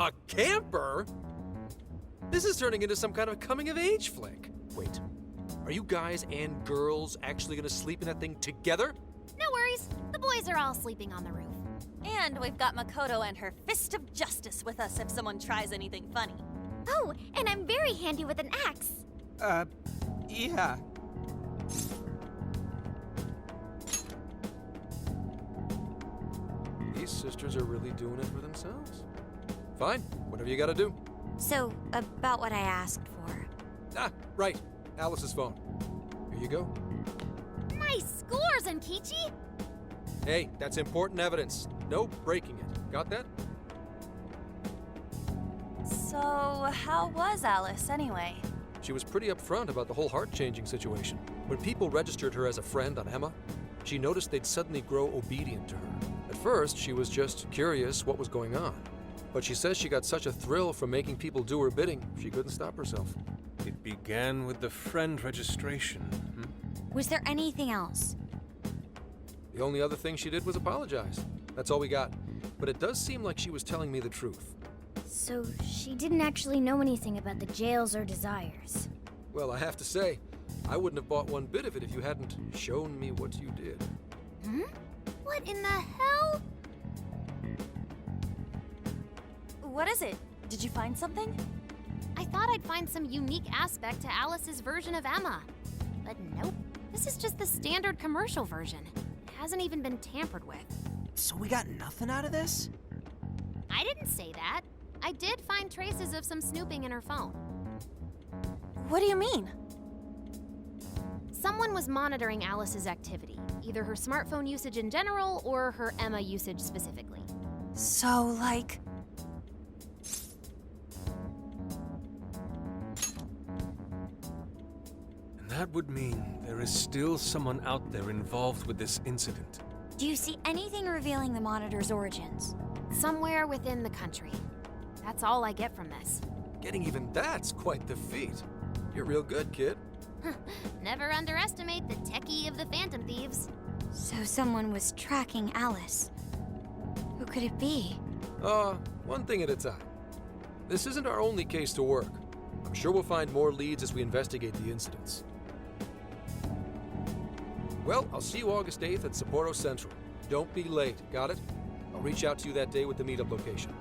A camper? This is turning into some kind of coming-of-age flick. Wait, are you guys and girls actually gonna sleep in that thing together? No worries. The boys are all sleeping on the roof. And we've got Makoto and her Fist of Justice with us if someone tries anything funny. Oh, and I'm very handy with an axe. Yeah. These sisters are really doing it for themselves. Fine, whatever you gotta do. So, about what I asked for. Ah, right. Alice's phone. Here you go. Nice scores, Enkichi! Hey, that's important evidence. No breaking it. Got that? So, how was Alice anyway? She was pretty upfront about the whole heart-changing situation. When people registered her as a friend on Emma, she noticed they'd suddenly grow obedient to her. At first, she was just curious what was going on. But she says she got such a thrill from making people do her bidding, she couldn't stop herself. It began with the friend registration. Was there anything else? The only other thing she did was apologize. That's all we got. But it does seem like she was telling me the truth. So she didn't actually know anything about the jails or desires. Well, I have to say, I wouldn't have bought one bit of it if you hadn't shown me what you did. Hmm? What in the hell? What is it? Did you find something? I thought I'd find some unique aspect to Alice's version of Emma. But nope. This is just the standard commercial version. It hasn't even been tampered with. So we got nothing out of this? I didn't say that. I did find traces of some snooping in her phone. What do you mean? Someone was monitoring Alice's activity, either her smartphone usage in general or her Emma usage specifically. So, like... And that would mean there is still someone out there involved with this incident. Do you see anything revealing the monitor's origins? Somewhere within the country. That's all I get from this. Getting even that's quite the feat. You're real good, kid. Never underestimate the techie of the Phantom Thieves. So someone was tracking Alice. Who could it be? One thing at a time. This isn't our only case to work. I'm sure we'll find more leads as we investigate the incidents. Well, I'll see you August 8th at Sapporo Central. Don't be late, got it? I'll reach out to you that day with the meetup location.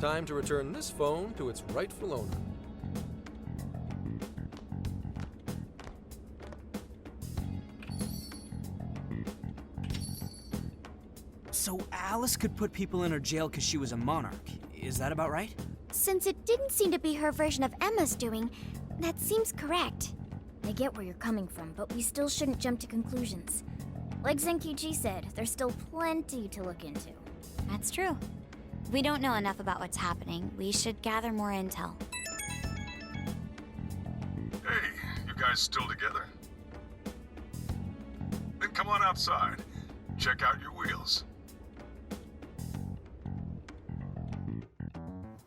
Time to return this phone to its rightful owner. So Alice could put people in her jail because she was a monarch. Is that about right? Since it didn't seem to be her version of Emma's doing, that seems correct. I get where you're coming from, but we still shouldn't jump to conclusions. Like Zenkichi said, there's still plenty to look into. That's true. We don't know enough about what's happening. We should gather more intel. Hey, you guys still together? Then come on outside. Check out your wheels.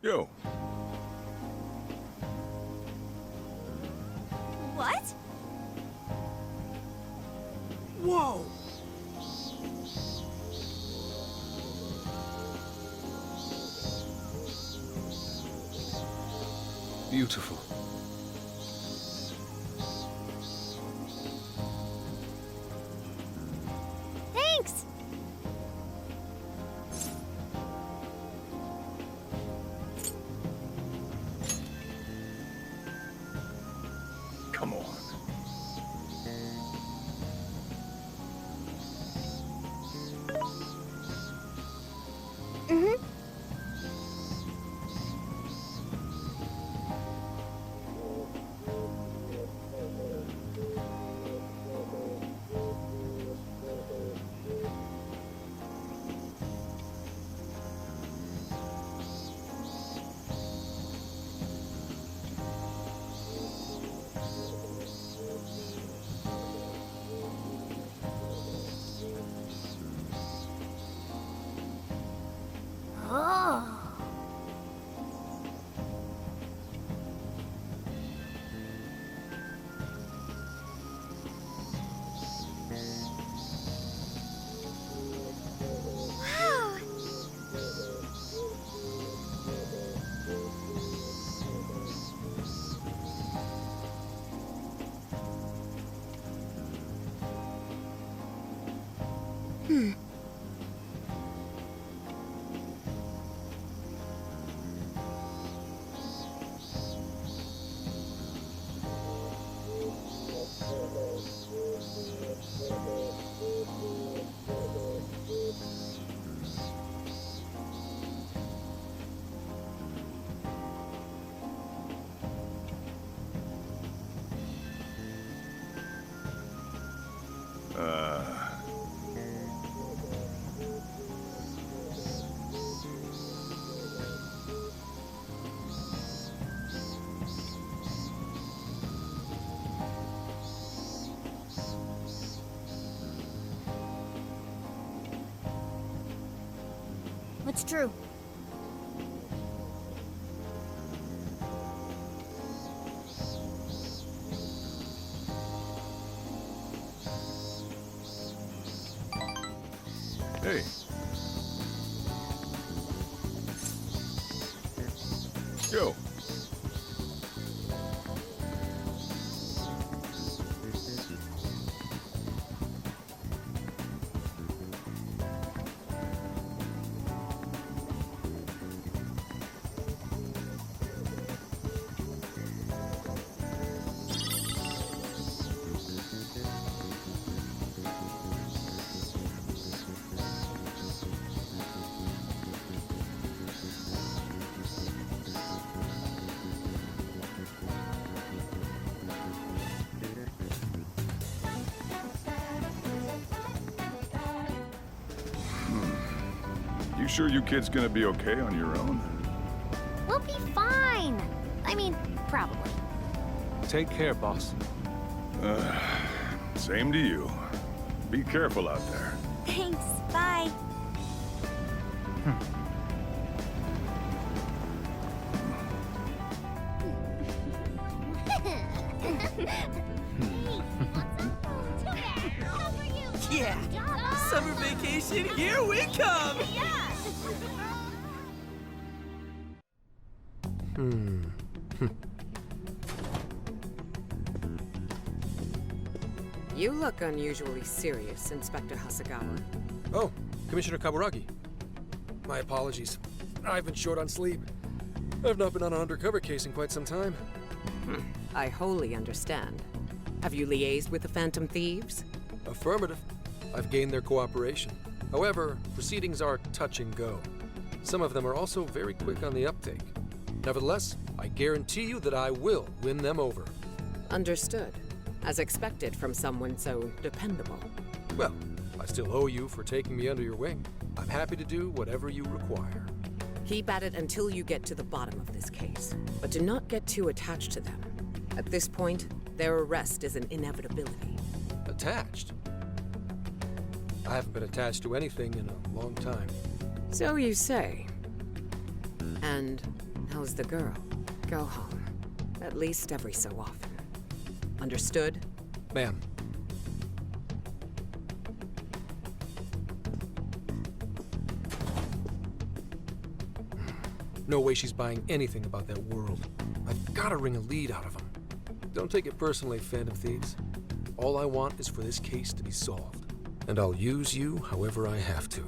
Yo. What? Whoa! Beautiful. Thanks! Come on. What's true? Hey. Yo. You sure you kids gonna be okay on your own? We'll be fine. I mean, probably. Take care, boss. Same to you. Be careful out there. Thanks, bye. Yeah! Summer vacation, here we come! You look unusually serious, Inspector Hasagawa. Oh, Commissioner Kaburagi. My apologies. I've been short on sleep. I've not been on an undercover case in quite some time. I wholly understand. Have you liaised with the Phantom Thieves? Affirmative. I've gained their cooperation. However, proceedings are touch and go. Some of them are also very quick on the uptake. Nevertheless, I guarantee you that I will win them over. Understood. As expected from someone so dependable. Well, I still owe you for taking me under your wing. I'm happy to do whatever you require. Keep at it until you get to the bottom of this case. But do not get too attached to them. At this point, their arrest is an inevitability. Attached? I haven't been attached to anything in a long time. So you say. And how's the girl? Go home. At least every so often. Understood? Ma'am. No way she's buying anything about that world. I've got to wring a lead out of them. Don't take it personally, Phantom Thieves. All I want is for this case to be solved. And I'll use you however I have to.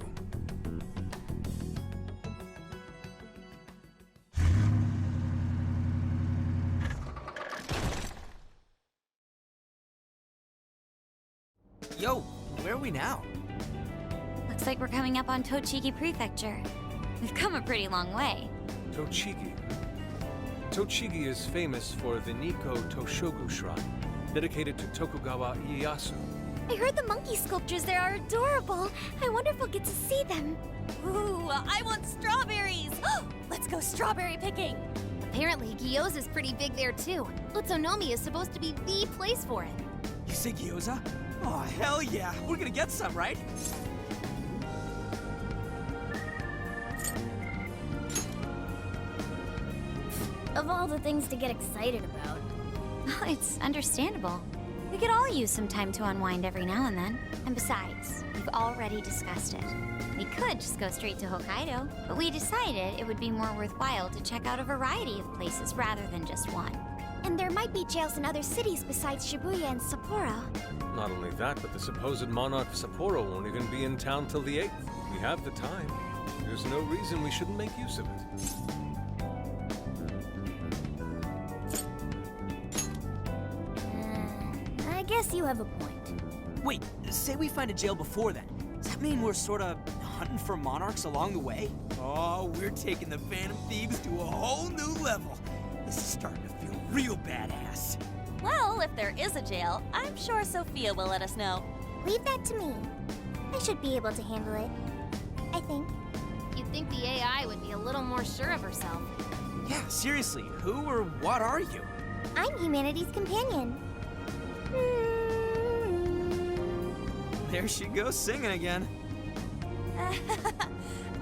Yo, where are we now? Looks like we're coming up on Tochigi Prefecture. We've come a pretty long way. Tochigi. Tochigi is famous for the Nikko Toshogu Shrine, dedicated to Tokugawa Ieyasu. I heard the monkey sculptures there are adorable. I wonder if we'll get to see them. Ooh, I want strawberries! Let's go strawberry picking! Apparently, Gyoza's pretty big there too. Utsunomi is supposed to be the place for it. You say gyoza? Oh, hell yeah! We're gonna get some, right? Of all the things to get excited about. It's understandable. We could all use some time to unwind every now and then. And besides, we've already discussed it. We could just go straight to Hokkaido, but we decided it would be more worthwhile to check out a variety of places rather than just one. And there might be jails in other cities besides Shibuya and Sapporo. Not only that, but the supposed monarch of Sapporo won't even be in town till the 8th. We have the time. There's no reason we shouldn't make use of it. I guess you have a point. Wait, say we find a jail before then. Does that mean we're sort of hunting for monarchs along the way? Oh, we're taking the Phantom Thieves to a whole new level. This is starting to feel real badass. Well, if there is a jail, I'm sure Sophia will let us know. Leave that to me. I should be able to handle it. I think. You'd think the AI would be a little more sure of herself. Yeah, seriously, who or what are you? I'm humanity's companion. There she goes singing again.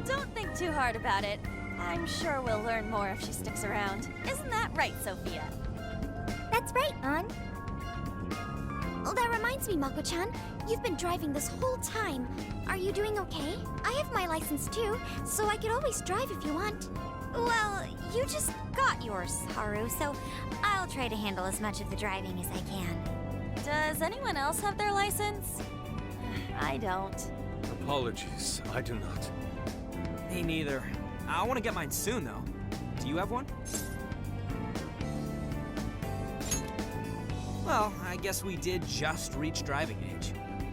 Don't think too hard about it. I'm sure we'll learn more if she sticks around. Isn't that right, Sophia? That's right, An. Oh, that reminds me, Mako-chan. You've been driving this whole time. Are you doing okay? I have my license too, so I could always drive if you want. Well, you just got yours, Haru, so I'll try to handle as much of the driving as I can. Does anyone else have their license? I don't. Apologies, I do not. Me neither. I want to get mine soon, though. Do you have one? Well, I guess we did just reach driving age.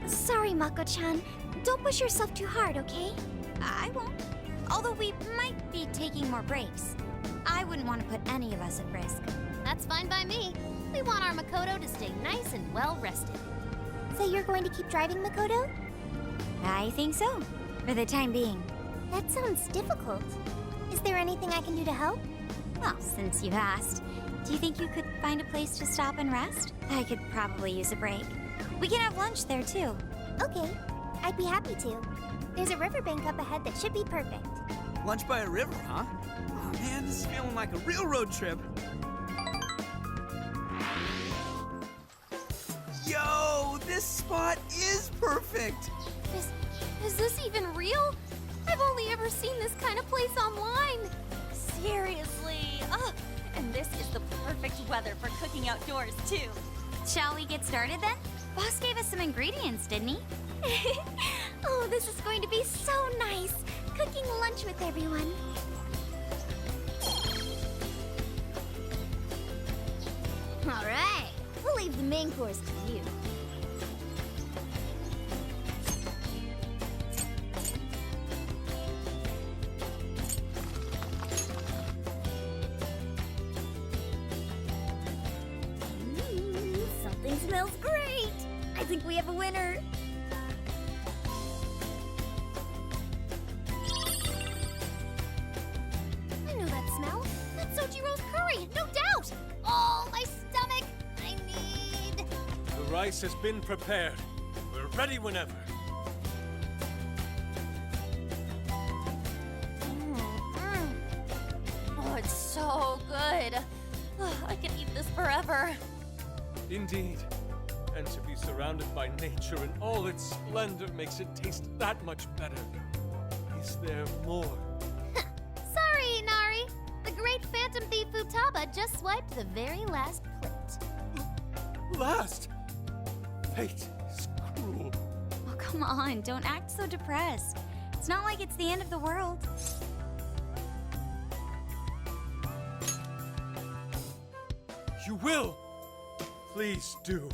Sorry, Mako-chan. Don't push yourself too hard, okay? I won't. Although we might be taking more breaks. I wouldn't want to put any of us at risk. That's fine by me. We want our Makoto to stay nice and well rested. So you're going to keep driving, Makoto? I think so, for the time being. That sounds difficult. Is there anything I can do to help? Well, since you've asked, do you think you could find a place to stop and rest? I could probably use a break. We can have lunch there, too. Okay, I'd be happy to. There's a riverbank up ahead that should be perfect. Lunch by a river, huh? Oh man, this is feeling like a real road trip. Yo, this spot is perfect! Is this even real? I've only ever seen this kind of place online. Seriously. Ugh. And this is the perfect weather for cooking outdoors, too. Shall we get started then? Boss gave us some ingredients, didn't he? Oh, this is going to be so nice. Cooking lunch with everyone. All right, we'll leave the main course to you. Something smells great. I think we have a winner. I know that smell. That's Sojiro's curry, no doubt. Oh, my stomach. I need... The rice has been prepared. We're ready whenever. Oh, it's so good. Ugh, I could eat this forever. Indeed. And to be surrounded by nature in all its splendor makes it taste that much better. Is there more? Sorry, Inari. The great Phantom Thief Futaba just swiped the very last plate. Last! Fate is cruel. Oh, come on, don't act so depressed. It's not like it's the end of the world. You will! Please do.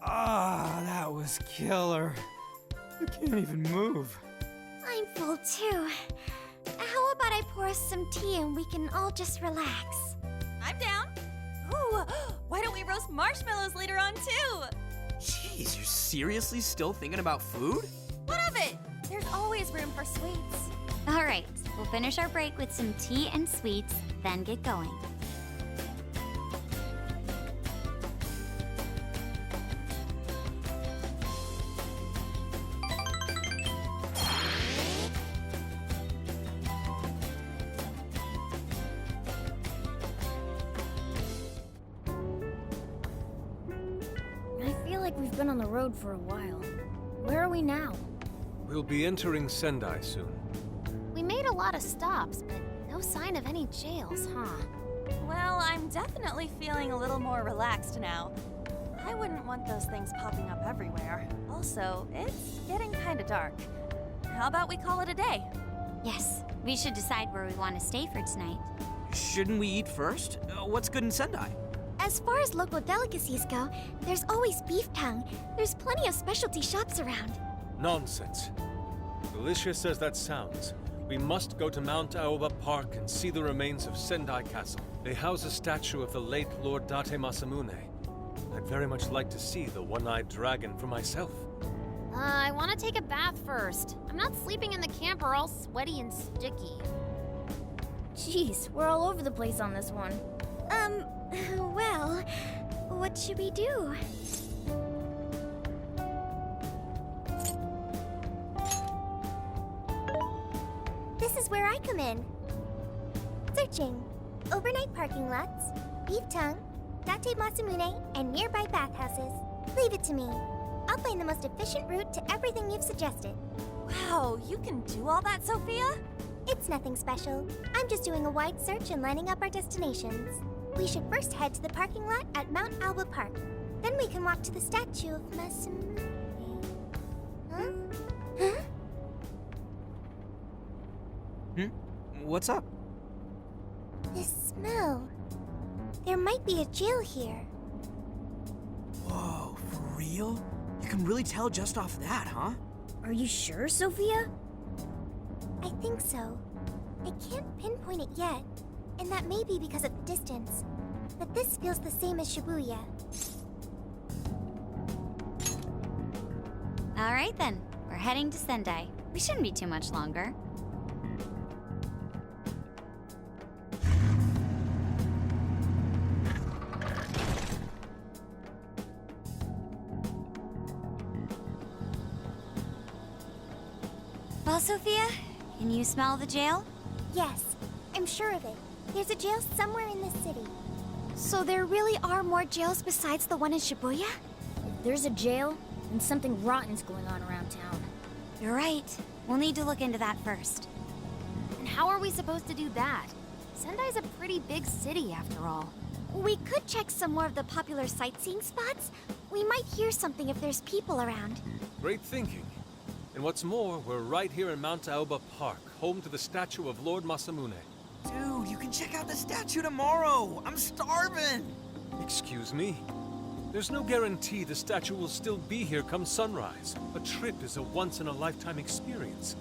Ah, that was killer. I can't even move. I'm full too. How about I pour us some tea and we can all just relax? I'm down. Ooh, why don't we roast marshmallows later on, too? Jeez, you're seriously still thinking about food? What of it? There's always room for sweets. All right, we'll finish our break with some tea and sweets, then get going. I feel like we've been on the road for a while. Where are we now? We'll be entering Sendai soon. We made a lot of stops, but no sign of any jails, huh? Well, I'm definitely feeling a little more relaxed now. I wouldn't want those things popping up everywhere. Also, it's getting kinda dark. How about we call it a day? Yes, we should decide where we want to stay for tonight. Shouldn't we eat first? What's good in Sendai? As far as local delicacies go, there's always beef tongue. There's plenty of specialty shops around. Nonsense. Delicious as that sounds, we must go to Mount Aoba Park and see the remains of Sendai Castle. They house a statue of the late Lord Date Masamune. I'd very much like to see the one-eyed dragon for myself. I want to take a bath first. I'm not sleeping in the camper all sweaty and sticky. Jeez, we're all over the place on this one. Well, what should we do? This is where I come in. Searching. Overnight parking lots, beef tongue, Date Masamune, and nearby bathhouses. Leave it to me. I'll find the most efficient route to everything you've suggested. Wow, you can do all that, Sophia? It's nothing special. I'm just doing a wide search and lining up our destinations. We should first head to the parking lot at Mount Alba Park. Then we can walk to the statue of Masamune. Huh? Huh? What's up? This smell. There might be a jail here. Whoa, for real? You can really tell just off that, huh? Are you sure, Sophia? I think so. I can't pinpoint it yet, and that may be because of the distance. But this feels the same as Shibuya. All right then, we're heading to Sendai. We shouldn't be too much longer. Well, Sophia, can you smell the jail? Yes, I'm sure of it. There's a jail somewhere in this city. So there really are more jails besides the one in Shibuya? If there's a jail, then something rotten's going on around town. You're right. We'll need to look into that first. And how are we supposed to do that? Sendai's a pretty big city, after all. We could check some more of the popular sightseeing spots. We might hear something if there's people around. Great thinking. And what's more, we're right here in Mount Aoba Park, home to the statue of Lord Masamune. Dude, you can check out the statue tomorrow. I'm starving. Excuse me? There's no guarantee the statue will still be here come sunrise. A trip is a once-in-a-lifetime experience.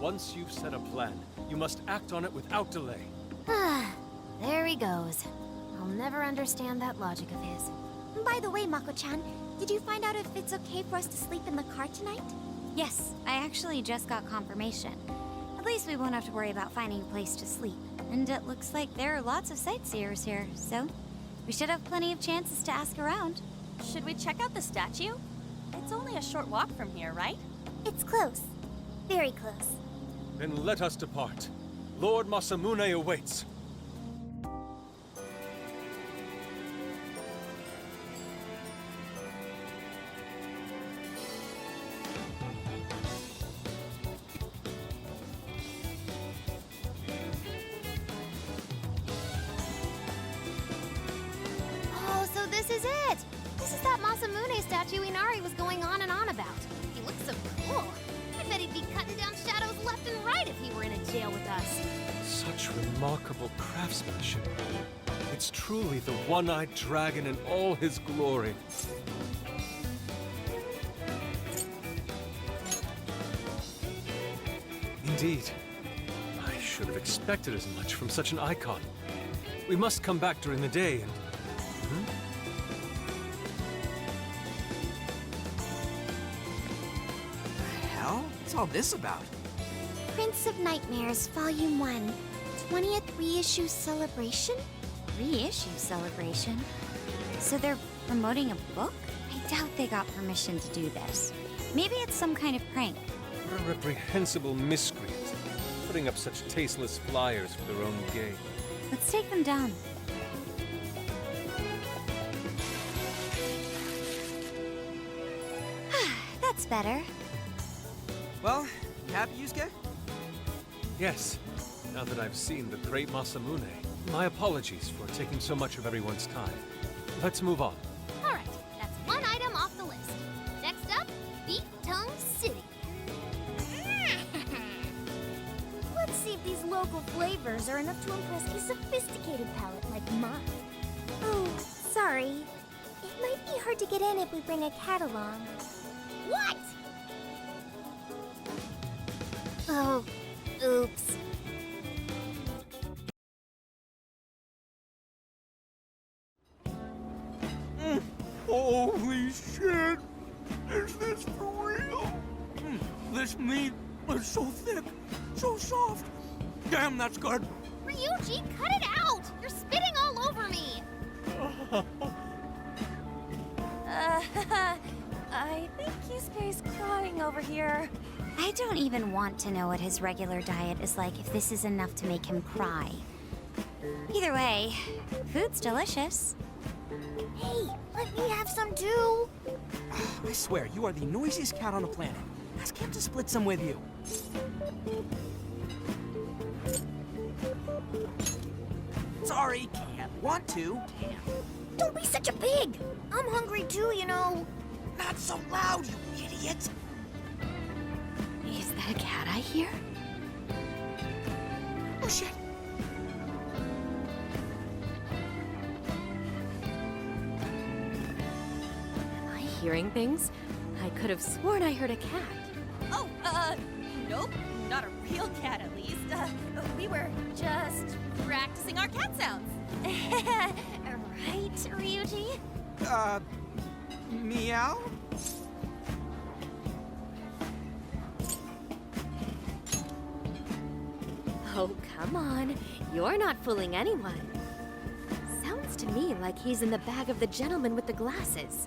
Once you've set a plan, you must act on it without delay. There he goes. I'll never understand that logic of his. By the way, Mako-chan, did you find out if it's okay for us to sleep in the car tonight? Yes, I actually just got confirmation. At least we won't have to worry about finding a place to sleep. And it looks like there are lots of sightseers here, so we should have plenty of chances to ask around. Should we check out the statue? It's only a short walk from here, right? It's close. Very close. Then let us depart. Lord Masamune awaits. Oh, so this is it! This is that Masamune statue Inari was going on and on about. He looks so cool. I bet he'd be cutting down shadows left and right if he were in a jail with us. Such remarkable craftsmanship. It's truly the one-eyed dragon in all his glory. Indeed. I should have expected as much from such an icon. We must come back during the day and... The hell? What's all this about? Prince of Nightmares, Volume 1. 20th reissue celebration? Reissue celebration? So they're promoting a book? I doubt they got permission to do this. Maybe it's some kind of prank. What a reprehensible miscreant, putting up such tasteless flyers for their own gain. Let's take them down. That's better. Well, you happy, Yusuke? Yes, now that I've seen the great Masamune, My apologies for taking so much of everyone's time. Let's move on. All right, that's one item off the list. Next up, Beef Tongue City. Let's see if these local flavors are enough to impress a sophisticated palate like mine. Oh, sorry. It might be hard to get in if we bring a cat along. What? Oh, oops. Holy shit! Is this for real? This meat is so thick, so soft. Damn, that's good. Ryuji, cut it out! You're spitting all over me! I think Kisuke's crying over here. I don't even want to know what his regular diet is like if this is enough to make him cry. Either way, food's delicious. Hey, let me have some too. I swear, you are the noisiest cat on the planet. Ask him to split some with you. Sorry, can't. Want to, can't. Don't be such a pig. I'm hungry too, you know. Not so loud, you idiot! Is that a cat I hear? Oh, shit! Am I hearing things? I could have sworn I heard a cat. Oh, nope. Not a real cat, at least. We were just practicing our cat sounds. Right, Ryuji? Meow? Oh, come on. You're not fooling anyone. Sounds to me like he's in the bag of the gentleman with the glasses.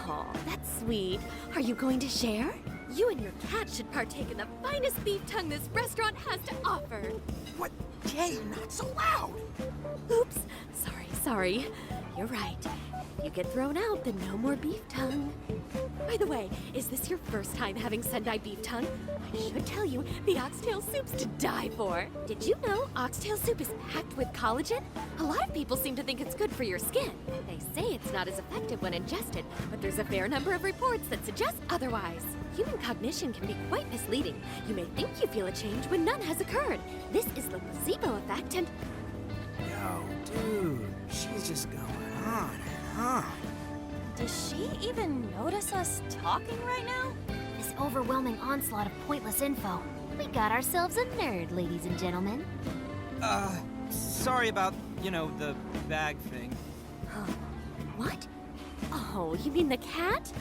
Oh, that's sweet. Are you going to share? You and your cat should partake in the finest beef tongue this restaurant has to offer. What? Jay, not so loud! Oops. Sorry. You're right. If you get thrown out, then no more beef tongue. By the way, is this your first time having Sendai beef tongue? I should tell you, the oxtail soup's to die for. Did you know oxtail soup is packed with collagen? A lot of people seem to think it's good for your skin. They say it's not as effective when ingested, but there's a fair number of reports that suggest otherwise. Human cognition can be quite misleading. You may think you feel a change when none has occurred. This is the placebo effect and... Yo, dude, she's just going on and on. Does she even notice us talking right now? This overwhelming onslaught of pointless info. We got ourselves a nerd, ladies and gentlemen. Sorry about, the bag thing. What? Oh, you mean the cat?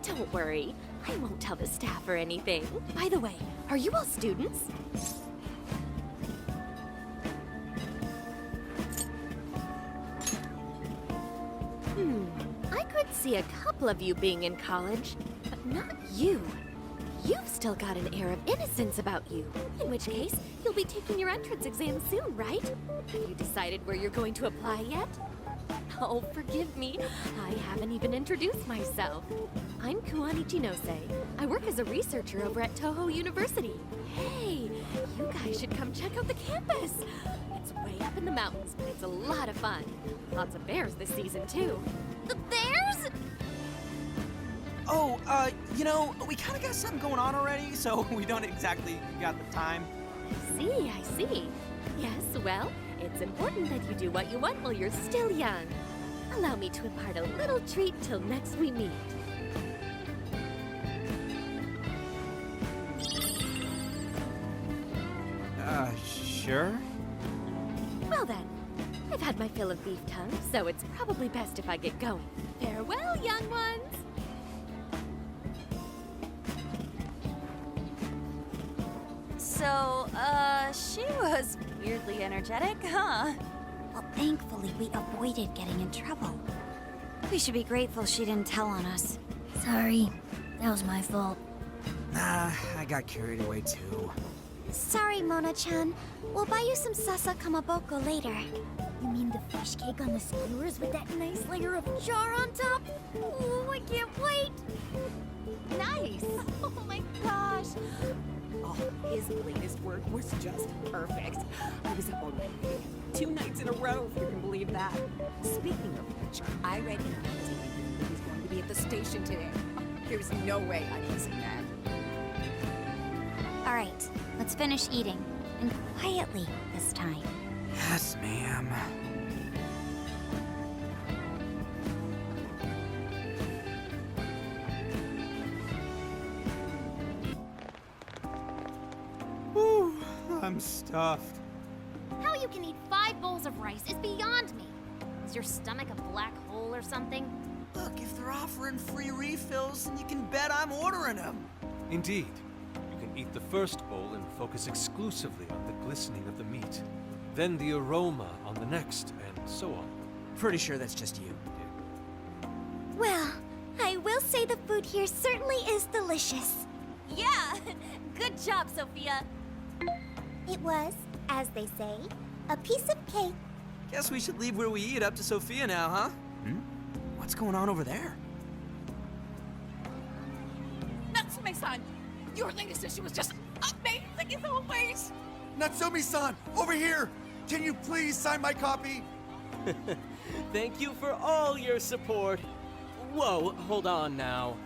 Don't worry. I won't tell the staff or anything. By the way, are you all students? I could see a couple of you being in college, but not you. You've still got an air of innocence about you. In which case, you'll be taking your entrance exam soon, right? Have you decided where you're going to apply yet? Oh, forgive me. I haven't even introduced myself. I'm Kuani Chinose. I work as a researcher over at Toho University. Hey, you guys should come check out the campus. It's way up in the mountains, but it's a lot of fun. Lots of bears this season, too. The bears? Oh, we kind of got something going on already, so we don't exactly got the time. I see. Yes, well, it's important that you do what you want while you're still young. Allow me to impart a little treat till next we meet. Sure? Well then, I've had my fill of beef tongue, so it's probably best if I get going. Farewell, young ones! So, she was weirdly energetic, huh? Well, thankfully, we avoided getting in trouble. We should be grateful she didn't tell on us. Sorry, that was my fault. Nah, I got carried away too. Sorry, Mona-chan. We'll buy you some sasa kamaboko later. You mean the fish cake on the skewers with that nice layer of char on top? Oh, I can't wait! Nice! Oh my gosh! Oh, His latest work was just perfect. I was up all night reading it. 2 nights in a row, if you can believe that. Speaking of which, I read in the magazine that he's going to be at the station today. There's no way I'm missing that. All right, let's finish eating. And quietly this time. Yes, ma'am. Whew, I'm stuffed. How you can eat 5 bowls of rice is beyond me. Is your stomach a black hole or something? Look, if they're offering free refills, then you can bet I'm ordering them. Indeed. You can eat the first bowl and focus exclusively on the glistening of the meat. Then the aroma on the next, and so on. Pretty sure that's just you. Well, I will say the food here certainly is delicious. Yeah! Good job, Sophia! It was, as they say, a piece of cake. Guess we should leave where we eat up to Sophia now, huh? What's going on over there? Natsume-san, your latest issue was just amazing as always! Natsumi-san, over here! Can you please sign my copy? Thank you for all your support. Whoa, hold on now.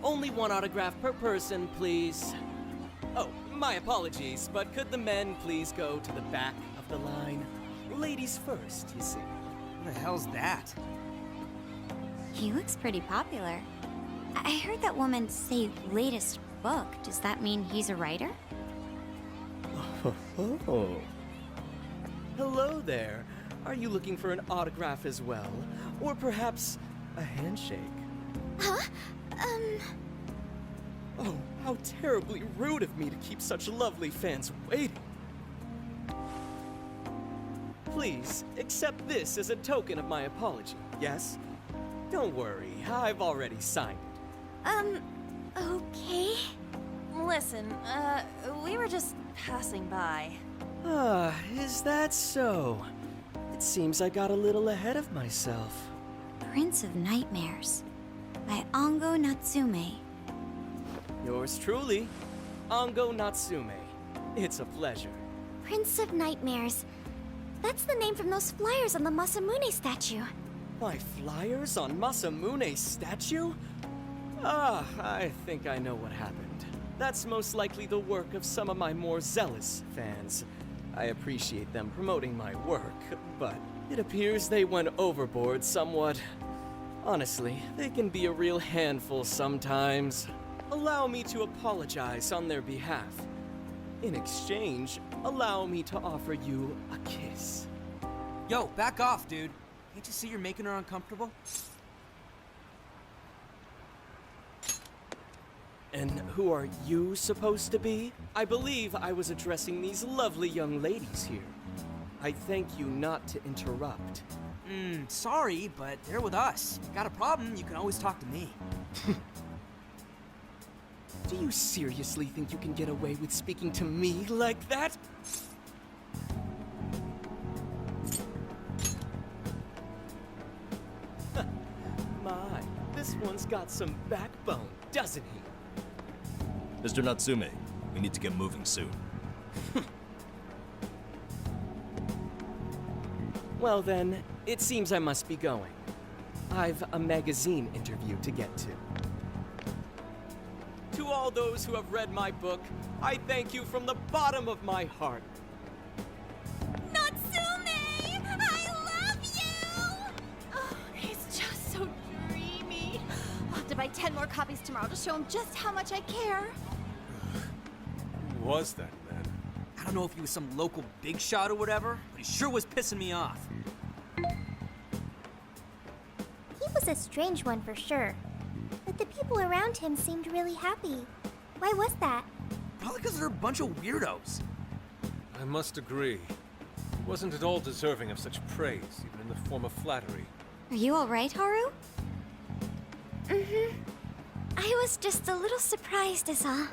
Only 1 autograph per person, please. Oh, my apologies, but could the men please go to the back of the line? Ladies first, you see. What the hell's that? He looks pretty popular. I heard that woman say latest book. Does that mean he's a writer? Oh. Hello there. Are you looking for an autograph as well? Or perhaps a handshake? Huh? Oh, how terribly rude of me to keep such lovely fans waiting. Please, accept this as a token of my apology, yes? Don't worry, I've already signed it. Okay. Listen, we were just passing by. Ah, is that so? It seems I got a little ahead of myself. Prince of Nightmares by Ango Natsume. Yours truly, Ango Natsume. It's a pleasure. Prince of Nightmares. That's the name from those flyers on the Masamune statue. My flyers on Masamune's statue? Ah, I think I know what happened. That's most likely the work of some of my more zealous fans. I appreciate them promoting my work, but it appears they went overboard somewhat. Honestly, they can be a real handful sometimes. Allow me to apologize on their behalf. In exchange, allow me to offer you a kiss. Yo, back off, dude. Can't you see you're making her uncomfortable? And who are you supposed to be? I believe I was addressing these lovely young ladies here. I thank you not to interrupt. Sorry, but they're with us. Got a problem, you can always talk to me. Do you seriously think you can get away with speaking to me like that? My, this one's got some backbone, doesn't he? Mr. Natsume, we need to get moving soon. Well then, it seems I must be going. I've a magazine interview to get to. To all those who have read my book, I thank you from the bottom of my heart. Natsume! I love you! Oh, he's just so dreamy. I'll have to buy 10 more copies tomorrow to show him just how much I care. Who was that man? I don't know if he was some local big shot or whatever, but he sure was pissing me off. He was a strange one for sure. But the people around him seemed really happy. Why was that? Probably because they're a bunch of weirdos. I must agree. He wasn't at all deserving of such praise, even in the form of flattery. Are you alright, Haru? I was just a little surprised is all.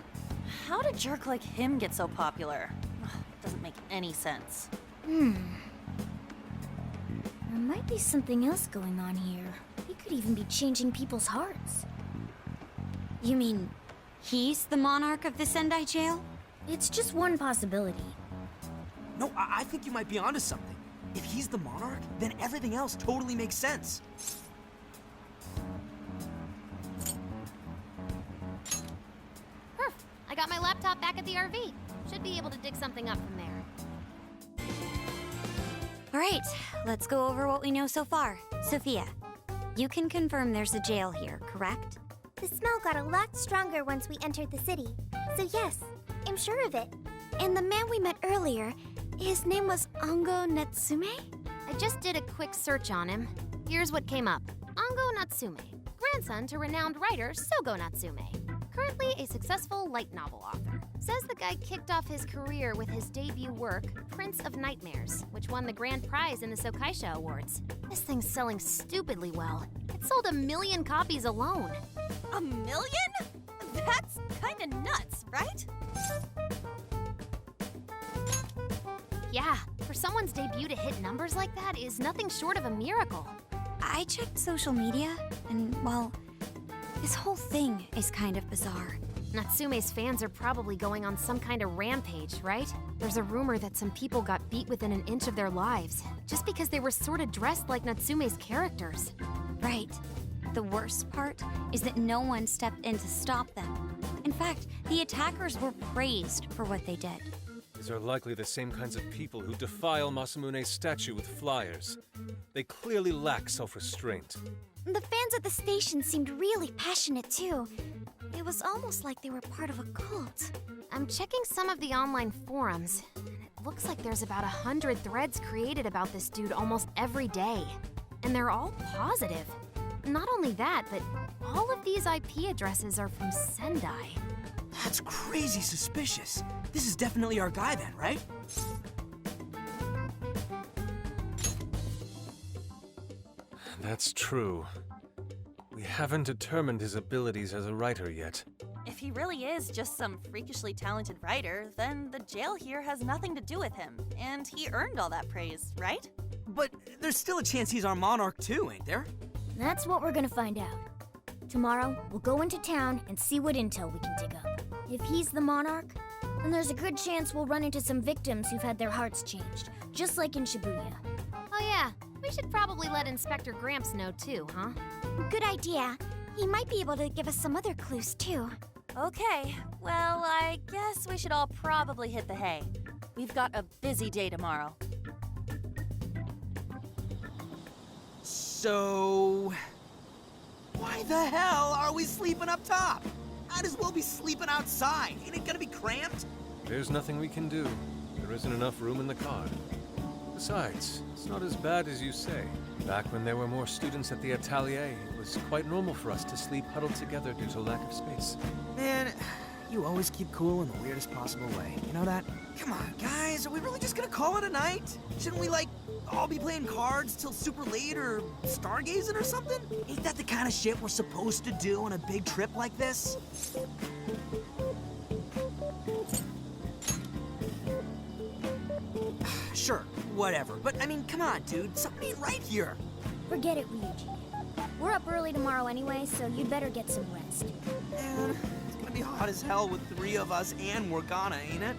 How did a jerk like him get so popular? Ugh, doesn't make any sense. There might be something else going on here. He could even be changing people's hearts. You mean he's the monarch of the Sendai jail? It's just one possibility. No, I think you might be onto something. If he's the monarch, then everything else totally makes sense. Perf, I got my laptop back at the RV. Should be able to dig something up from there. All right, let's go over what we know so far. Sophia, you can confirm there's a jail here, correct? The smell got a lot stronger once we entered the city. So yes, I'm sure of it. And the man we met earlier, his name was Ango Natsume? I just did a quick search on him. Here's what came up. Ango Natsume, grandson to renowned writer Sogo Natsume. Currently a successful light novel author. Says the guy kicked off his career with his debut work, Prince of Nightmares, which won the grand prize in the Sokaisha Awards. This thing's selling stupidly well. It sold 1 million copies alone. 1 million? That's kinda nuts, right? Yeah, for someone's debut to hit numbers like that is nothing short of a miracle. I checked social media, and, well, this whole thing is kind of bizarre. Natsume's fans are probably going on some kind of rampage, right? There's a rumor that some people got beat within an inch of their lives, just because they were sort of dressed like Natsume's characters. Right. The worst part is that no one stepped in to stop them. In fact, the attackers were praised for what they did. These are likely the same kinds of people who defile Masamune's statue with flyers. They clearly lack self-restraint. The fans at the station seemed really passionate too. It was almost like they were part of a cult. I'm checking some of the online forums, and it looks like there's about 100 threads created about this dude almost every day. And they're all positive. Not only that, but all of these IP addresses are from Sendai. That's crazy suspicious. This is definitely our guy then, right? That's true. We haven't determined his abilities as a writer yet. If he really is just some freakishly talented writer, then the jail here has nothing to do with him, and he earned all that praise, right? But there's still a chance he's our monarch too, ain't there? That's what we're gonna find out. Tomorrow, we'll go into town and see what intel we can dig up. If he's the monarch, then there's a good chance we'll run into some victims who've had their hearts changed, just like in Shibuya. Oh yeah, we should probably let Inspector Gramps know too, huh? Good idea. He might be able to give us some other clues too. Okay, well, I guess we should all probably hit the hay. We've got a busy day tomorrow. So... why the hell are we sleeping up top? Might as well be sleeping outside. Ain't it gonna be cramped? There's nothing we can do. There isn't enough room in the car. Besides, it's not as bad as you say. Back when there were more students at the atelier, it was quite normal for us to sleep huddled together due to lack of space. Man, you always keep cool in the weirdest possible way. You know that? Come on, guys, are we really just gonna call it a night? Shouldn't we, like, all be playing cards till super late or stargazing or something? Ain't that the kind of shit we're supposed to do on a big trip like this? Sure, whatever. But, I mean, come on, dude. Something ain't right here. Forget it, Ryuji. We're up early tomorrow anyway, so you'd better get some rest. Man, it's gonna be hot as hell with 3 of us and Morgana, ain't it?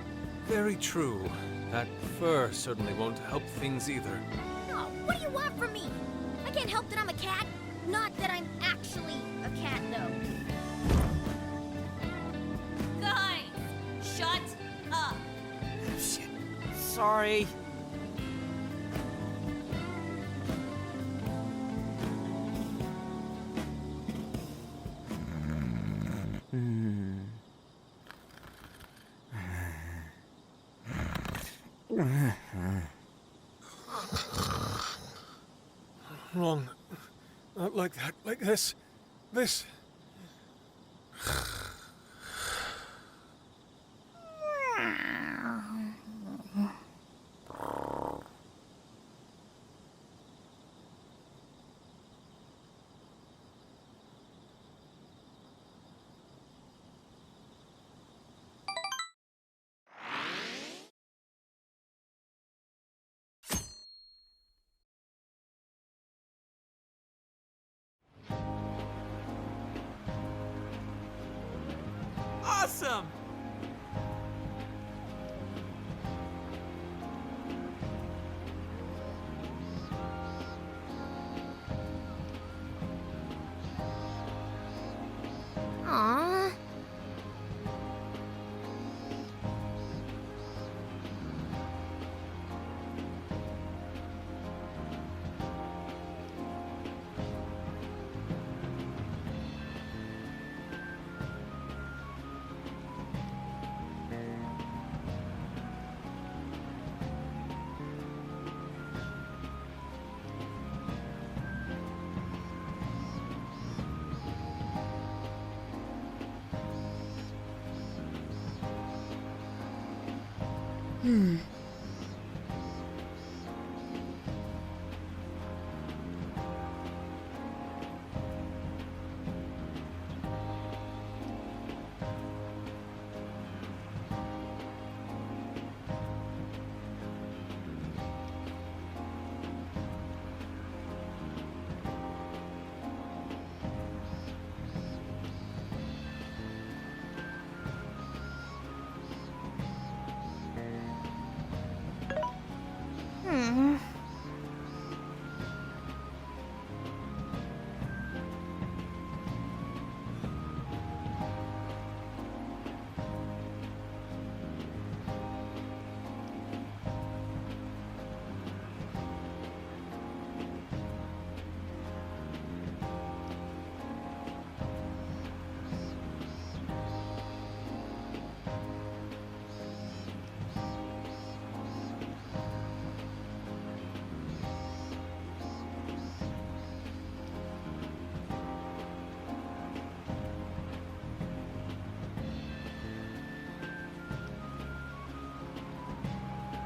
Very true. That fur certainly won't help things either. Oh, what do you want from me? I can't help that I'm a cat. Not that I'm actually a cat, though. Guys, shut up! Shit. Sorry. Wrong. Not like that. Like this. This. Awesome!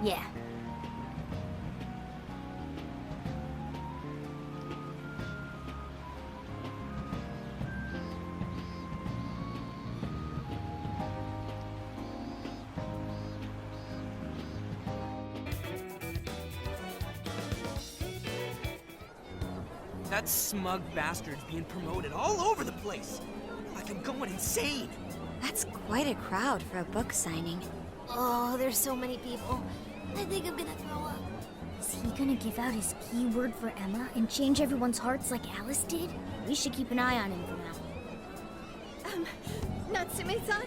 Yeah. That smug bastard's being promoted all over the place. Like I'm going insane. That's quite a crowd for a book signing. Oh, there's so many people. I think I'm gonna throw up. Is he gonna give out his keyword for Emma and change everyone's hearts like Alice did? We should keep an eye on him for now. Natsume-san,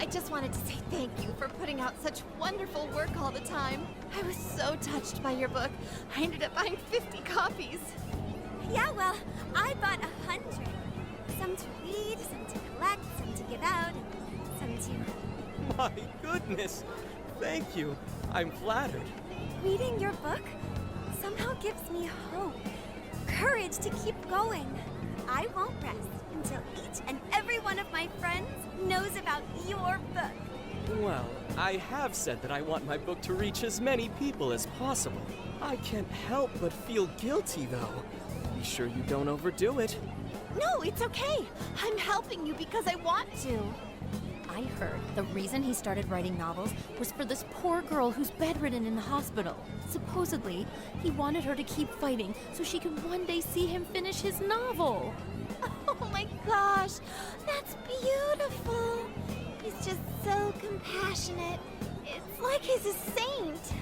I just wanted to say thank you for putting out such wonderful work all the time. I was so touched by your book. I ended up buying 50 copies. Yeah, well, I bought 100. Some to read, some to collect, some to give out, and some to... My goodness! Thank you. I'm flattered. Reading your book somehow gives me hope, courage to keep going. I won't rest until each and every one of my friends knows about your book. Well, I have said that I want my book to reach as many people as possible. I can't help but feel guilty, though. Be sure you don't overdo it. No, it's okay. I'm helping you because I want to. I heard the reason he started writing novels was for this poor girl who's bedridden in the hospital. Supposedly, he wanted her to keep fighting so she could one day see him finish his novel. Oh my gosh, that's beautiful. He's just so compassionate. It's like he's a saint.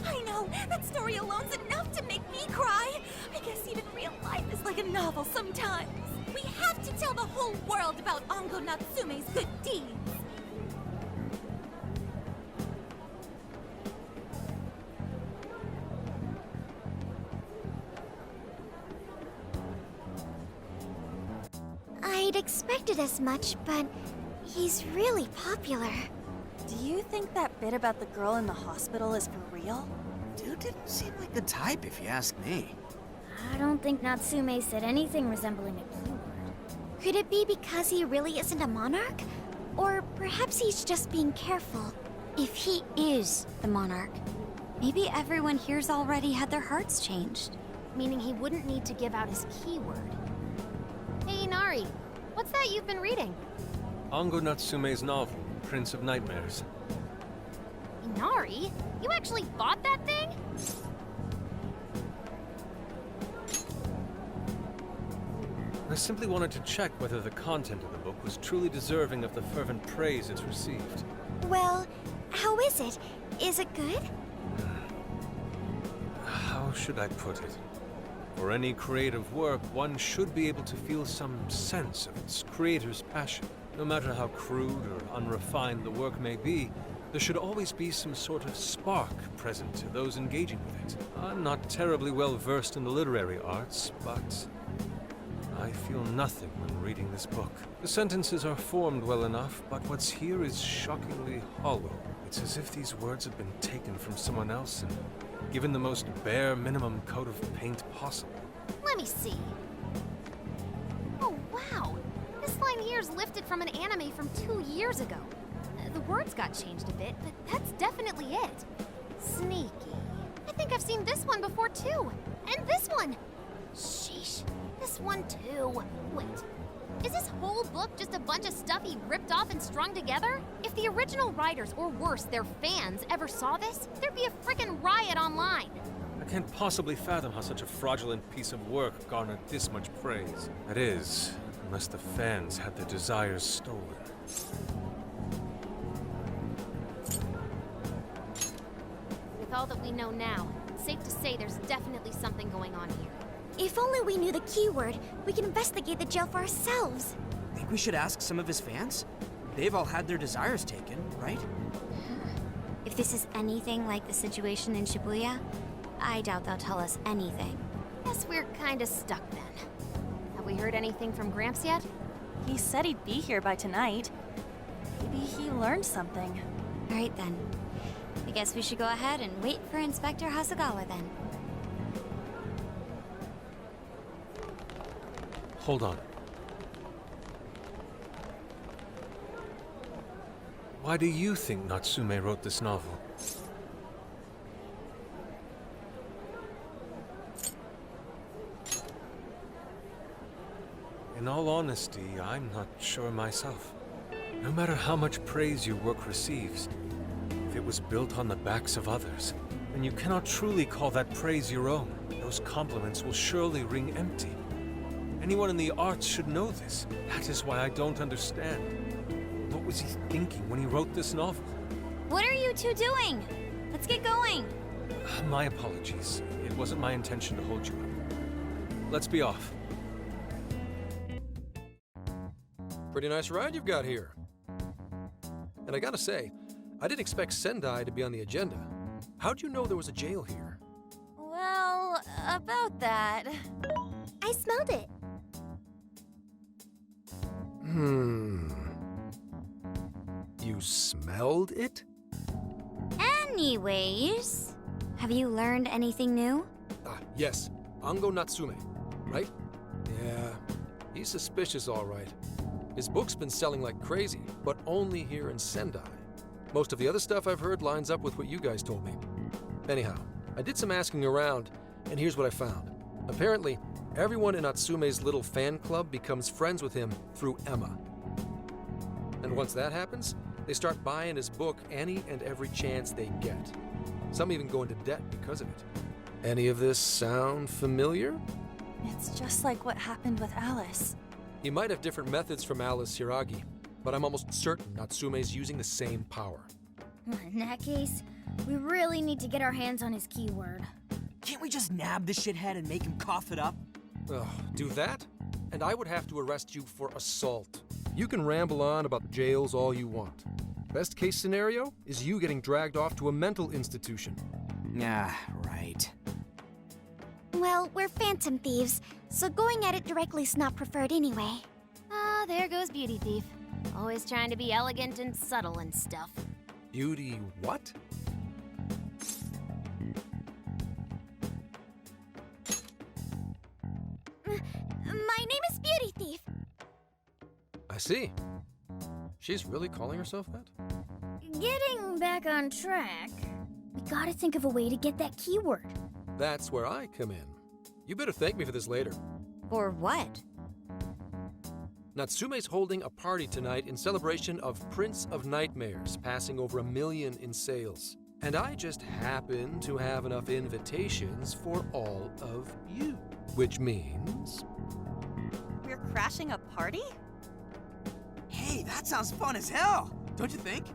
I know, that story alone's enough to make me cry. I guess even real life is like a novel sometimes. We have to tell the whole world about Ango Natsume's good deeds. I'd expected as much, but he's really popular. Do you think that bit about the girl in the hospital is for real? Dude didn't seem like the type, if you ask me. I don't think Natsume said anything resembling a keyword. Could it be because he really isn't a monarch? Or perhaps he's just being careful. If he is the monarch, maybe everyone here's already had their hearts changed. Meaning he wouldn't need to give out his keyword. Hey, Inari, what's that you've been reading? Ango Natsume's novel, Prince of Nightmares. Inari? You actually bought that thing? I simply wanted to check whether the content of the book was truly deserving of the fervent praise it's received. Well, how is it? Is it good? How should I put it? For any creative work, one should be able to feel some sense of its creator's passion. No matter how crude or unrefined the work may be, there should always be some sort of spark present to those engaging with it. I'm not terribly well versed in the literary arts, but I feel nothing when reading this book. The sentences are formed well enough, but what's here is shockingly hollow. It's as if these words have been taken from someone else and given the most bare minimum coat of paint possible. Let me see. Oh, wow. This line here is lifted from an anime from 2 years ago. The words got changed a bit, but that's definitely it. Sneaky. I think I've seen this one before too. And this one. Sheesh. This one too. Wait. Is this whole book just a bunch of stuff he ripped off and strung together? If the original writers, or worse, their fans, ever saw this, there'd be a frickin' riot online. I can't possibly fathom how such a fraudulent piece of work garnered this much praise. That is, unless the fans had their desires stolen. With all that we know now, it's safe to say there's definitely something going on here. If only we knew the keyword, we can investigate the jail for ourselves. Think we should ask some of his fans? They've all had their desires taken, right? If this is anything like the situation in Shibuya, I doubt they'll tell us anything. Guess we're kinda stuck then. Have we heard anything from Gramps yet? He said he'd be here by tonight. Maybe he learned something. All right then. I guess we should go ahead and wait for Inspector Hasagawa then. Hold on. Why do you think Natsume wrote this novel? In all honesty, I'm not sure myself. No matter how much praise your work receives, if it was built on the backs of others, then you cannot truly call that praise your own. Those compliments will surely ring empty. Anyone in the arts should know this. That is why I don't understand. What was he thinking when he wrote this novel? What are you two doing? Let's get going. My apologies. It wasn't my intention to hold you up. Let's be off. Pretty nice ride you've got here. And I gotta say, I didn't expect Sendai to be on the agenda. How'd you know there was a jail here? Well, about that. I smelled it. You smelled it? Anyways, have you learned anything new? Ah, yes. Ango Natsume, right? Yeah, he's suspicious all right. His book's been selling like crazy, but only here in Sendai. Most of the other stuff I've heard lines up with what you guys told me. Anyhow, I did some asking around, and here's what I found. Apparently, everyone in Natsume's little fan club becomes friends with him through Emma. And once that happens, they start buying his book any and every chance they get. Some even go into debt because of it. Any of this sound familiar? It's just like what happened with Alice. He might have different methods from Alice Hiragi, but I'm almost certain Natsume's using the same power. In that case, we really need to get our hands on his keyword. Can't we just nab the shithead and make him cough it up? Ugh, do that? And I would have to arrest you for assault. You can ramble on about jails all you want. Best case scenario is you getting dragged off to a mental institution. Yeah, right. Well, we're phantom thieves, so going at it directly's not preferred anyway. Ah, there goes Beauty Thief. Always trying to be elegant and subtle and stuff. Beauty what? My name is Beauty Thief. I see. She's really calling herself that? Getting back on track, we gotta think of a way to get that keyword. That's where I come in. You better thank me for this later. For what? Natsume's holding a party tonight in celebration of Prince of Nightmares passing over 1 million in sales. And I just happen to have enough invitations for all of you. Which means... We're crashing a party? Hey, that sounds fun as hell, don't you think?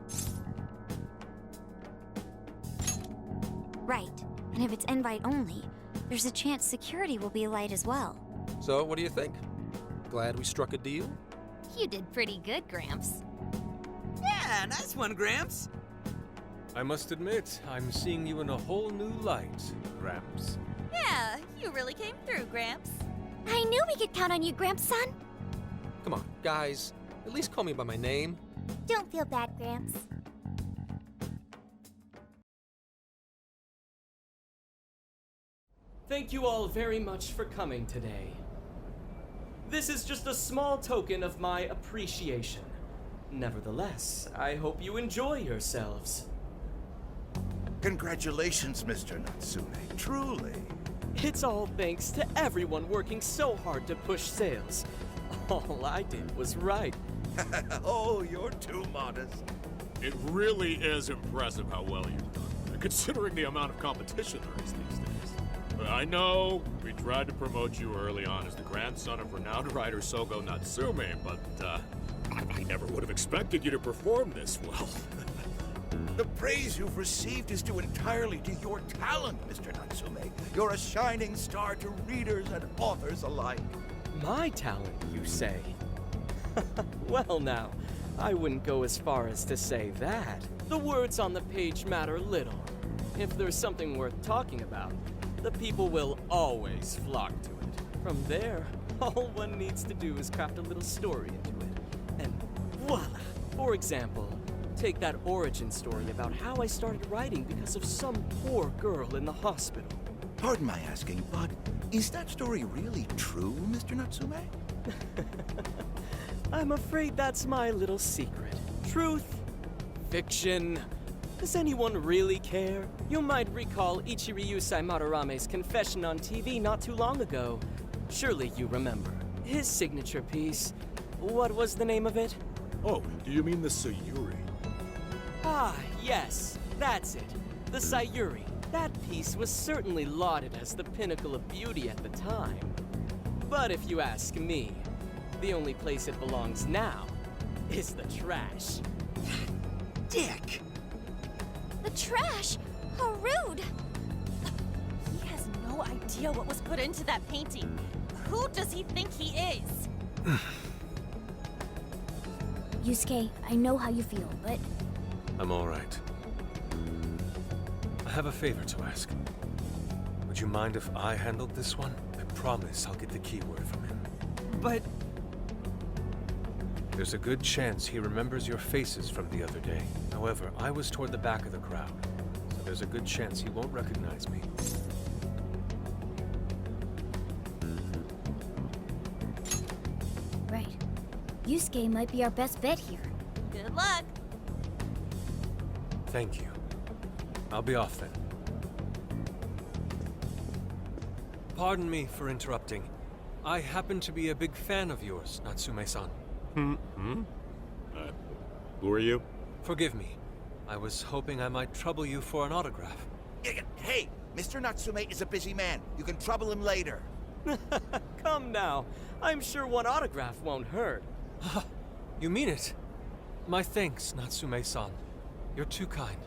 Right. And if it's invite only, there's a chance security will be light as well. So, what do you think? Glad we struck a deal? You did pretty good, Gramps. Yeah, nice one, Gramps. I must admit, I'm seeing you in a whole new light, Gramps. Yeah, you really came through, Gramps. I knew we could count on you, Gramps-son. Come on, guys. At least call me by my name. Don't feel bad, Gramps. Thank you all very much for coming today. This is just a small token of my appreciation. Nevertheless, I hope you enjoy yourselves. Congratulations, Mr. Natsume. Truly. It's all thanks to everyone working so hard to push sales. All I did was write. Oh, you're too modest. It really is impressive how well you've done, considering the amount of competition there is these days. But I know we tried to promote you early on as the grandson of renowned writer Sogo Natsume, but I never would have expected you to perform this well. The praise you've received is due entirely to your talent, Mr. Natsume. You're a shining star to readers and authors alike. My talent, you say? Well now, I wouldn't go as far as to say that. The words on the page matter little. If there's something worth talking about, the people will always flock to it. From there, all one needs to do is craft a little story into it. And voila! For example, take that origin story about how I started writing because of some poor girl in the hospital. Pardon my asking, but is that story really true, Mr. Natsume? I'm afraid that's my little secret. Truth, fiction. Does anyone really care? You might recall Ichiryu Madarama's confession on TV not too long ago. Surely you remember. His signature piece. What was the name of it? Oh, do you mean the Sayuri? Ah, yes, that's it. The Sayuri. That piece was certainly lauded as the pinnacle of beauty at the time. But if you ask me, the only place it belongs now is the trash. Dick! The trash? How rude! He has no idea what was put into that painting. Who does he think he is? Yusuke, I know how you feel, but I'm all right. I have a favor to ask. Would you mind if I handled this one? I promise I'll get the keyword from him. But there's a good chance he remembers your faces from the other day. However, I was toward the back of the crowd, so there's a good chance he won't recognize me. right. Yusuke might be our best bet here. Good luck. Thank you. I'll be off then. Pardon me for interrupting. I happen to be a big fan of yours, Natsume-san. Who are you? Forgive me. I was hoping I might trouble you for an autograph. Hey, Mr. Natsume is a busy man. You can trouble him later. Come now. I'm sure one autograph won't hurt. You mean it? My thanks, Natsume-san. You're too kind.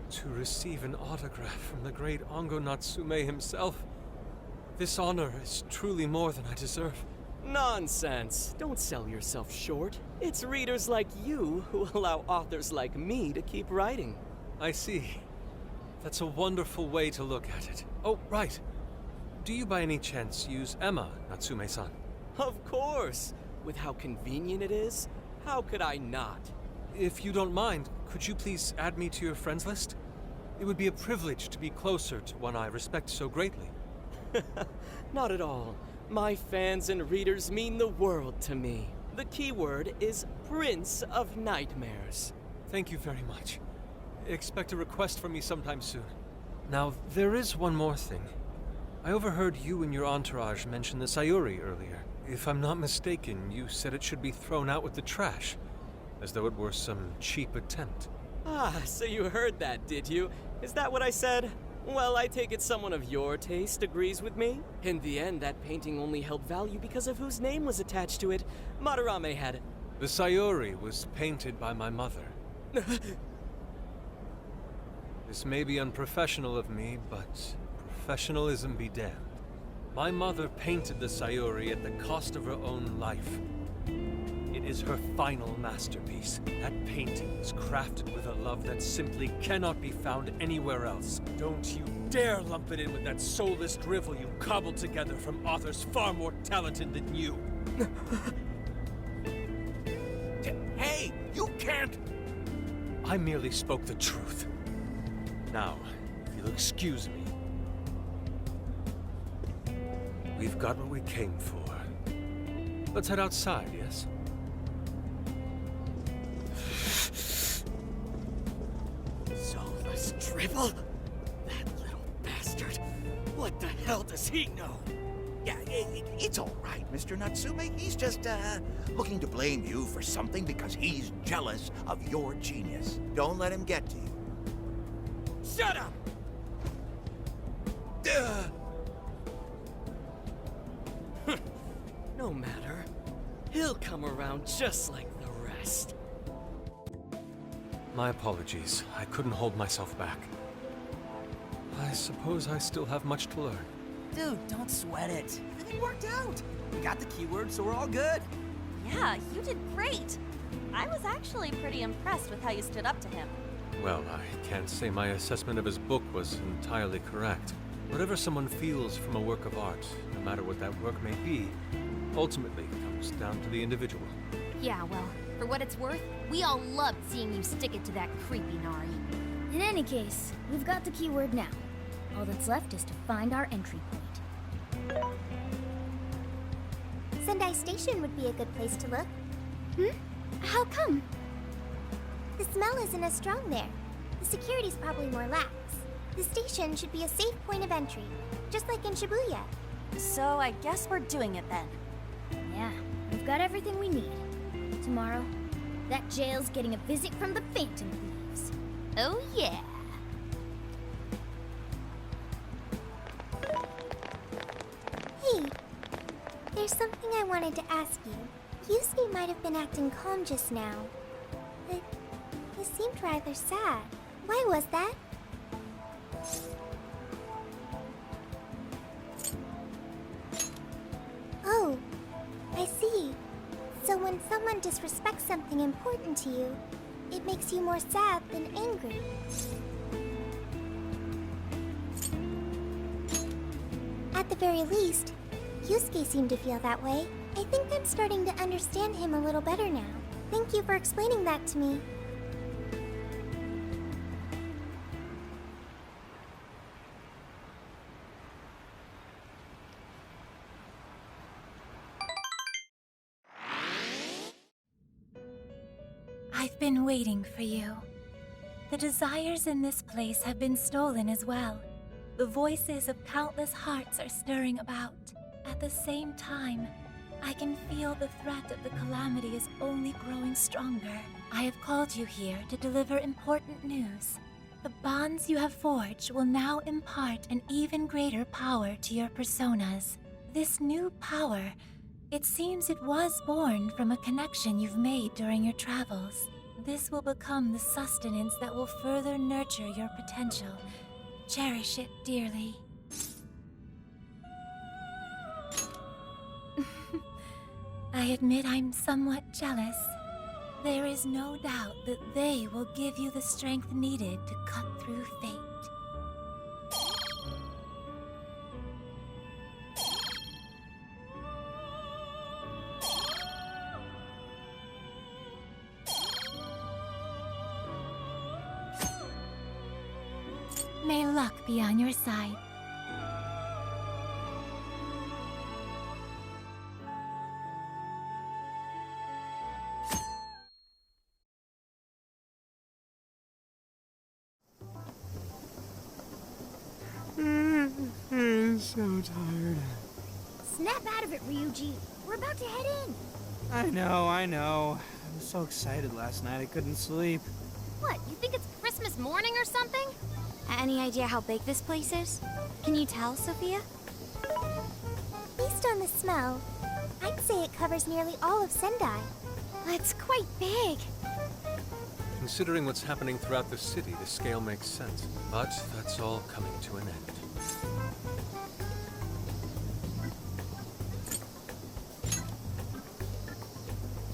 To receive an autograph from the great Ongo Natsume himself, this honor is truly more than I deserve. Nonsense. Don't sell yourself short. It's readers like you who allow authors like me to keep writing. I see. That's a wonderful way to look at it. Oh, right. Do you by any chance use Emma, Natsume-san? Of course. With how convenient it is, how could I not? If you don't mind, could you please add me to your friends list? It would be a privilege to be closer to one I respect so greatly. Not at all. My fans and readers mean the world to me. The keyword is Prince of Nightmares. Thank you very much. Expect a request from me sometime soon. Now, there is one more thing. I overheard you and your entourage mention the Sayuri earlier. If I'm not mistaken, you said it should be thrown out with the trash, as though it were some cheap attempt. Ah, so you heard that, did you? Is that what I said? Well, I take it someone of your taste agrees with me. In the end, that painting only held value because of whose name was attached to it. Madarame had it. The Sayuri was painted by my mother. This may be unprofessional of me, but professionalism be damned. My mother painted the Sayuri at the cost of her own life. It is her final masterpiece. That painting was crafted with a love that simply cannot be found anywhere else. Don't you dare lump it in with that soulless drivel you cobbled together from authors far more talented than you. Hey, you can't! I merely spoke the truth. Now, if you'll excuse me. We've got what we came for. Let's head outside, yes? Soulless Dribble? That little bastard. What the hell does he know? Yeah, it's all right, Mr. Natsume. He's just, looking to blame you for something because he's jealous of your genius. Don't let him get to you. Shut up! No matter. He'll come around just like the rest. My apologies. I couldn't hold myself back. I suppose I still have much to learn. Dude, don't sweat it. Everything worked out. We got the keyword, so we're all good. Yeah, you did great. I was actually pretty impressed with how you stood up to him. Well, I can't say my assessment of his book was entirely correct. Whatever someone feels from a work of art, no matter what that work may be, ultimately comes down to the individual. Yeah, well, for what it's worth, we all loved seeing you stick it to that creepy Nari. In any case, we've got the keyword now. All that's left is to find our entry point. Sendai Station would be a good place to look. How come? The smell isn't as strong there. The security's probably more lax. The station should be a safe point of entry, just like in Shibuya. So I guess we're doing it then. Yeah, we've got everything we need. Tomorrow, that jail's getting a visit from the Phantom Thieves. Oh yeah. Hey, there's something I wanted to ask you. Yusuke might have been acting calm just now, but he seemed rather sad. Why was that? Oh, I see. So when someone disrespects something important to you, it makes you more sad than angry. At the very least, Yusuke seemed to feel that way. I think I'm starting to understand him a little better now. Thank you for explaining that to me. I've been waiting for you. The desires in this place have been stolen as well. The voices of countless hearts are stirring about. At the same time, I can feel the threat of the calamity is only growing stronger. I have called you here to deliver important news. The bonds you have forged will now impart an even greater power to your personas. This new power, it seems it was born from a connection you've made during your travels. This will become the sustenance that will further nurture your potential. Cherish it dearly. I admit I'm somewhat jealous. There is no doubt that they will give you the strength needed to cut through fate. May luck be on your side. So tired. Snap out of it, Ryuji. We're about to head in. I know. I was so excited last night I couldn't sleep. What, you think it's Christmas morning or something? Any idea how big this place is? Can you tell, Sophia? Based on the smell, I'd say it covers nearly all of Sendai. It's quite big. Considering what's happening throughout the city, the scale makes sense. But that's all coming to an end.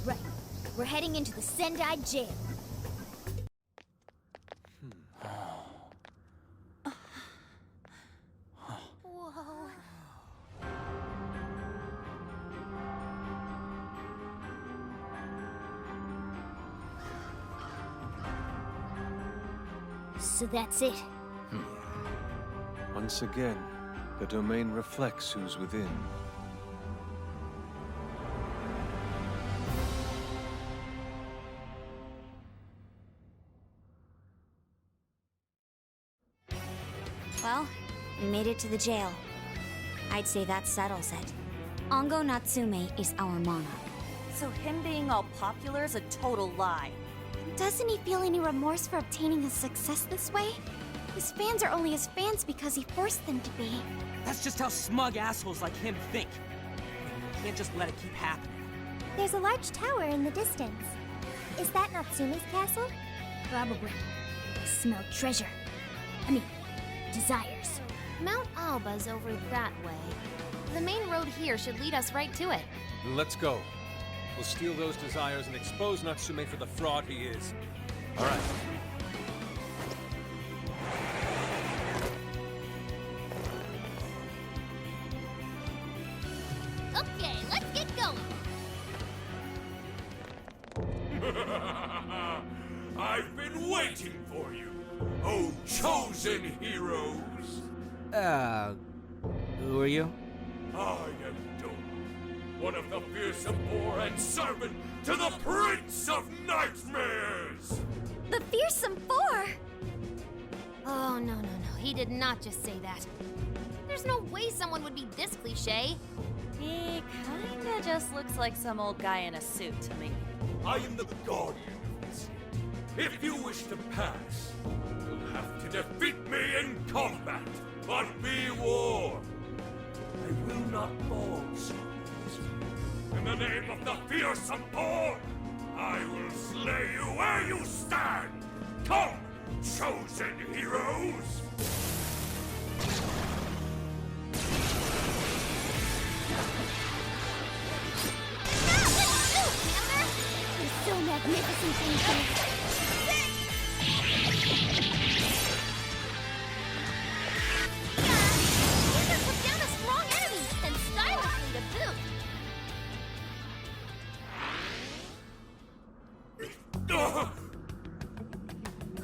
Right. We're heading into the Sendai jail. Whoa. So that's it. Once again, the domain reflects who's within. Well, we made it to the jail. I'd say that settles it. Ongo Natsume is our monarch. So him being all popular is a total lie. Doesn't he feel any remorse for obtaining his success this way? His fans are only his fans because he forced them to be. That's just how smug assholes like him think. You can't just let it keep happening. There's a large tower in the distance. Is that Natsume's castle? Probably. I smell treasure. I mean, desires. Mount Alba's over that way. The main road here should lead us right to it. Then let's go. We'll steal those desires and expose Natsume for the fraud he is. All right. Okay, let's get going. I've been waiting for you, oh chosen heroes! Who are you? I am Doma, one of the fearsome four and servant to the Prince of Nightmares! The Fearsome Four! Oh, no. He did not just say that. There's no way someone would be this cliche. He kinda just looks like some old guy in a suit to me. I am the guardian of this gate. If you wish to pass, you'll have to defeat me in combat, but be warned. I will not fall so easily. In the name of the fearsome four, I will slay you where you stand! Come, chosen heroes! You're so magnificent, Genki. Wizard put down a strong enemy, and stylishly to boot.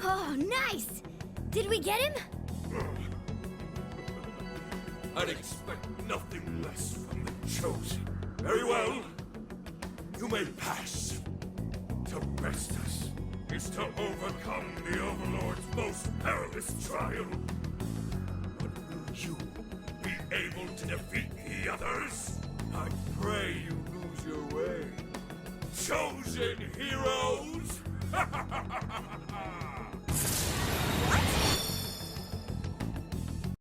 Oh, nice! Did we get him? I'd expect nothing less from the chosen. Very well. You may pass. To best us is to overcome the Overlord's most perilous trial. But will you be able to defeat the others? I pray you lose your way. Chosen heroes!